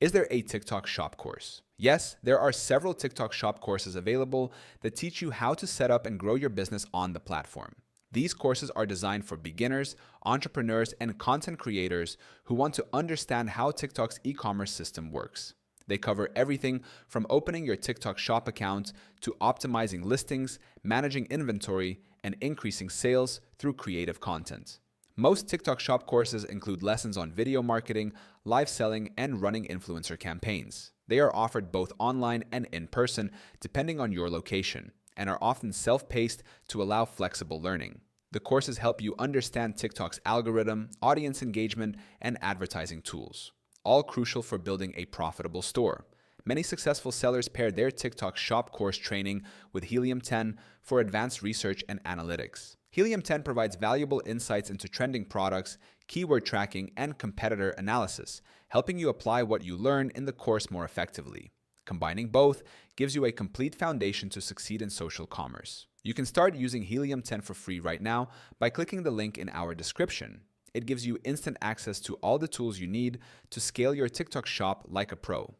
Is there a TikTok Shop course? Yes, there are several TikTok Shop courses available that teach you how to set up and grow your business on the platform. These courses are designed for beginners, entrepreneurs, and content creators who want to understand how TikTok's e-commerce system works. They cover everything from opening your TikTok Shop account to optimizing listings, managing inventory, and increasing sales through creative content. Most TikTok Shop courses include lessons on video marketing, live selling, and running influencer campaigns. They are offered both online and in person, depending on your location, and are often self-paced to allow flexible learning. The courses help you understand TikTok's algorithm, audience engagement, and advertising tools, all crucial for building a profitable store. Many successful sellers pair their TikTok Shop course training with Helium 10 for advanced research and analytics. Helium 10 provides valuable insights into trending products, keyword tracking, and competitor analysis, helping you apply what you learn in the course more effectively. Combining both gives you a complete foundation to succeed in social commerce. You can start using Helium 10 for free right now by clicking the link in our description. It gives you instant access to all the tools you need to scale your TikTok shop like a pro.